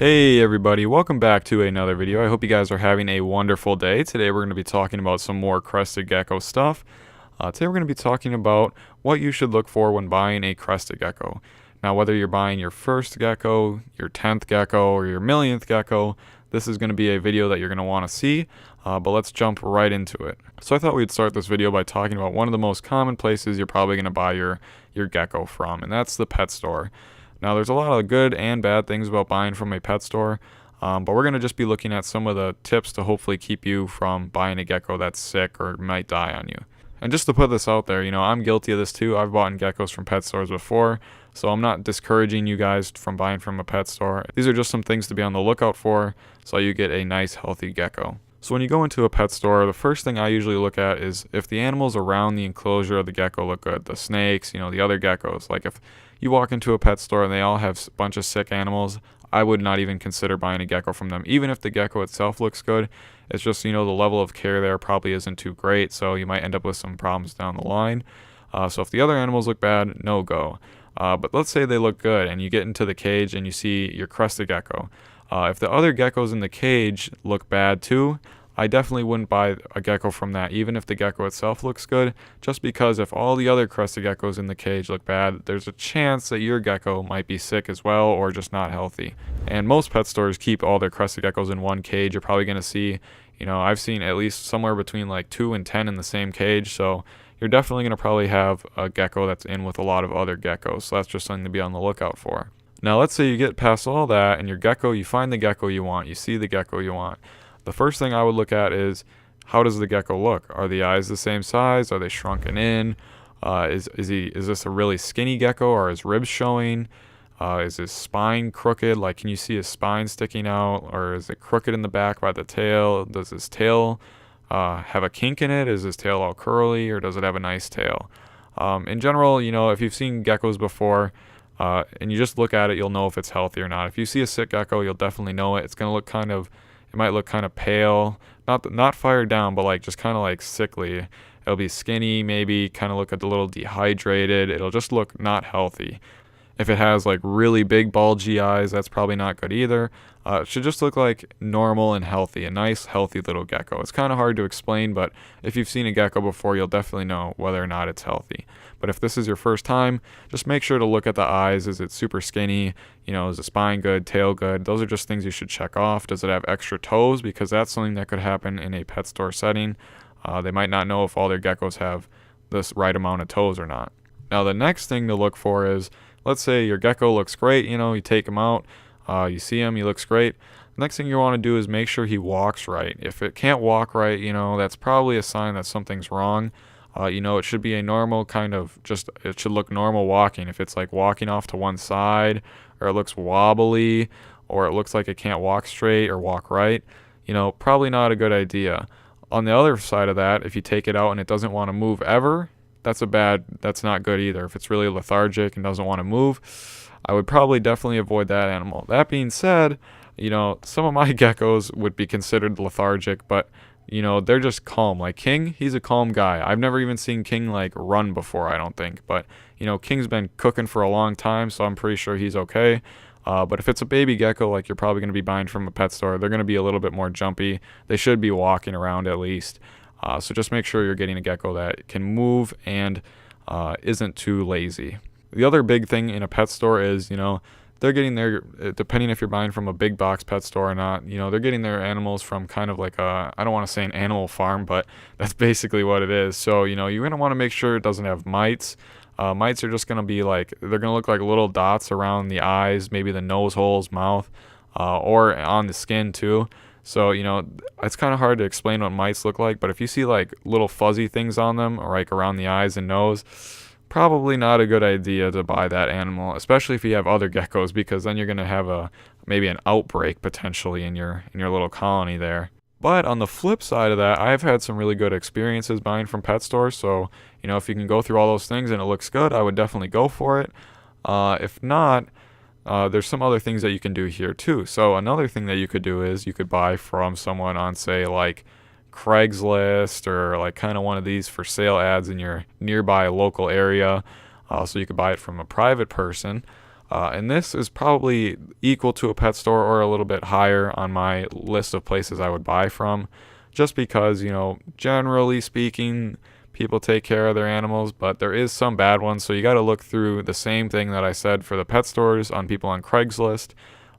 Hey everybody, welcome back to another video. I hope you guys are having a wonderful day. Today we're going to be talking about some more Crested Gecko stuff. Today we're going to be talking about what you should look for when buying a Crested Gecko. Now whether you're buying your first gecko, your 10th gecko, or your millionth gecko, this is going to be a video that you're going to want to see, but let's jump right into it. So I thought we'd start this video by talking about one of the most common places you're probably going to buy your gecko from, and that's the pet store. Now, there's a lot of good and bad things about buying from a pet store, but we're going to just be looking at some of the tips to hopefully keep you from buying a gecko that's sick or might die on you. And just to put this out there, I'm guilty of this too. I've bought geckos from pet stores before, so I'm not discouraging you guys from buying from a pet store. These are just some things to be on the lookout for so you get a nice, healthy gecko. So when you go into a pet store, the first thing I usually look at is if the animals around the enclosure of the gecko look good. The snakes, the other geckos. Like if you walk into a pet store and they all have a bunch of sick animals, I would not even consider buying a gecko from them. Even if the gecko itself looks good, it's just, the level of care there probably isn't too great, so you might end up with some problems down the line. So if the other animals look bad, no go. But let's say they look good and you get into the cage and you see your Crested Gecko. If the other geckos in the cage look bad too, I definitely wouldn't buy a gecko from that, even if the gecko itself looks good, just because if all the other Crested Geckos in the cage look bad, there's a chance that your gecko might be sick as well or just not healthy. And most pet stores keep all their Crested Geckos in one cage. You're probably going to see, I've seen at least somewhere between like 2 and 10 in the same cage, so you're definitely going to probably have a gecko that's in with a lot of other geckos, so that's just something to be on the lookout for. Now let's say you get past all that and you find the gecko you want, you see the gecko you want. The first thing I would look at is, how does the gecko look? Are the eyes the same size? Are they shrunken in? Is this a really skinny gecko? Are his ribs showing? Is his spine crooked? Like, can you see his spine sticking out? Or is it crooked in the back by the tail? Does his tail have a kink in it? Is his tail all curly, or does it have a nice tail? In general, if you've seen geckos before, and you just look at it, you'll know if it's healthy or not. If you see a sick gecko, you'll definitely know it. It's going to look it might look kind of pale, not fired down, but just kind of like sickly. It'll be skinny, maybe kind of look a little dehydrated. It'll just look not healthy. If it has like really big bulgy eyes, that's probably not good either. It should just look like normal and healthy, a nice healthy little gecko. It's kind of hard to explain, but if you've seen a gecko before, you'll definitely know whether or not it's healthy. But if this is your first time, just make sure to look at the eyes. Is it super skinny? Is the spine good, tail good? Those are just things you should check off. Does it have extra toes? Because that's something that could happen in a pet store setting. They might not know if all their geckos have this right amount of toes or not. Now the next thing to look for is, let's say your gecko looks great, you take him out, you see him, he looks great. The next thing you want to do is make sure he walks right. If it can't walk right, that's probably a sign that something's wrong. It should be a normal it should look normal walking. If it's like walking off to one side, or it looks wobbly, or it looks like it can't walk straight or walk right, probably not a good idea. On the other side of that, if you take it out and it doesn't want to move ever, that's not good either. If it's really lethargic and doesn't want to move, I would probably definitely avoid that animal. That being said, some of my geckos would be considered lethargic, but they're just calm. Like King, he's a calm guy. I've never even seen King run before, I don't think. But King's been cooking for a long time, so I'm pretty sure he's okay. But if it's a baby gecko, you're probably going to be buying from a pet store, they're going to be a little bit more jumpy. They should be walking around at least. So just make sure you're getting a gecko that can move and isn't too lazy. The other big thing in a pet store is, they're getting their, depending if you're buying from a big box pet store or not, they're getting their animals from kind of like I don't want to say an animal farm, but that's basically what it is. So, you're going to want to make sure it doesn't have mites. Mites are just going to be they're going to look like little dots around the eyes, maybe the nose holes, mouth, or on the skin too. So, it's kind of hard to explain what mites look like, but if you see little fuzzy things on them, or around the eyes and nose, probably not a good idea to buy that animal, especially if you have other geckos, because then you're going to have maybe an outbreak potentially in your little colony there. But on the flip side of that, I've had some really good experiences buying from pet stores, so, if you can go through all those things and it looks good, I would definitely go for it. If not, there's some other things that you can do here too. So another thing that you could do is you could buy from someone on, say, Craigslist, or kind of one of these for sale ads in your nearby local area. So you could buy it from a private person. And this is probably equal to a pet store or a little bit higher on my list of places I would buy from, just because, generally speaking, people take care of their animals, but there is some bad ones. So you got to look through the same thing that I said for the pet stores on people on Craigslist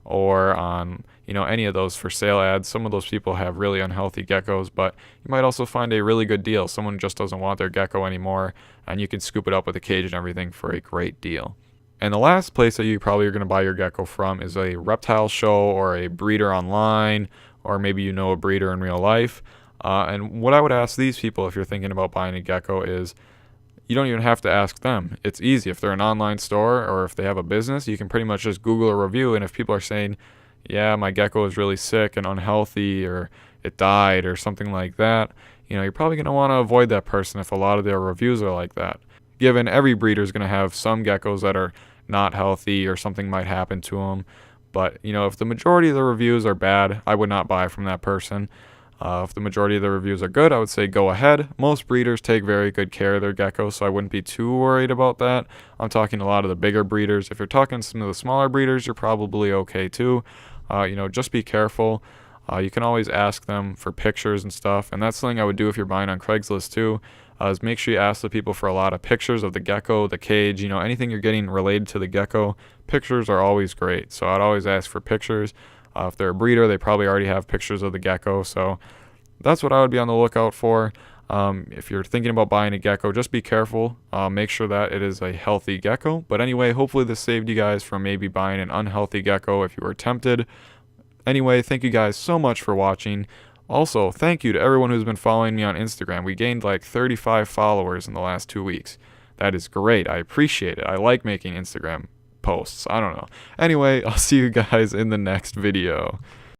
or on, any of those for sale ads. Some of those people have really unhealthy geckos, but you might also find a really good deal. Someone just doesn't want their gecko anymore, and you can scoop it up with a cage and everything for a great deal. And the last place that you probably are going to buy your gecko from is a reptile show or a breeder online, or maybe a breeder in real life. And what I would ask these people if you're thinking about buying a gecko is, you don't even have to ask them. It's easy. If they're an online store or if they have a business, you can pretty much just Google a review. And if people are saying, yeah, my gecko is really sick and unhealthy, or it died or something like that, you're probably going to want to avoid that person if a lot of their reviews are like that. Given every breeder is going to have some geckos that are not healthy or something might happen to them. But, if the majority of the reviews are bad, I would not buy from that person. If the majority of the reviews are good, I would say go ahead. Most breeders take very good care of their geckos, so I wouldn't be too worried about that. I'm talking a lot of the bigger breeders. If you're talking some of the smaller breeders, you're probably okay too. Just be careful. You can always ask them for pictures and stuff, and that's something I would do if you're buying on Craigslist too. Is make sure you ask the people for a lot of pictures of the gecko, the cage, anything you're getting related to the gecko. Pictures are always great, so I'd always ask for pictures. If they're a breeder, they probably already have pictures of the gecko, so that's what I would be on the lookout for. If you're thinking about buying a gecko, just be careful. Make sure that it is a healthy gecko. But anyway, hopefully this saved you guys from maybe buying an unhealthy gecko if you were tempted. Anyway, thank you guys so much for watching. Also, thank you to everyone who's been following me on Instagram. We gained like 35 followers in the last 2 weeks. That is great. I appreciate it. I like making Instagram posts. I don't know. Anyway, I'll see you guys in the next video.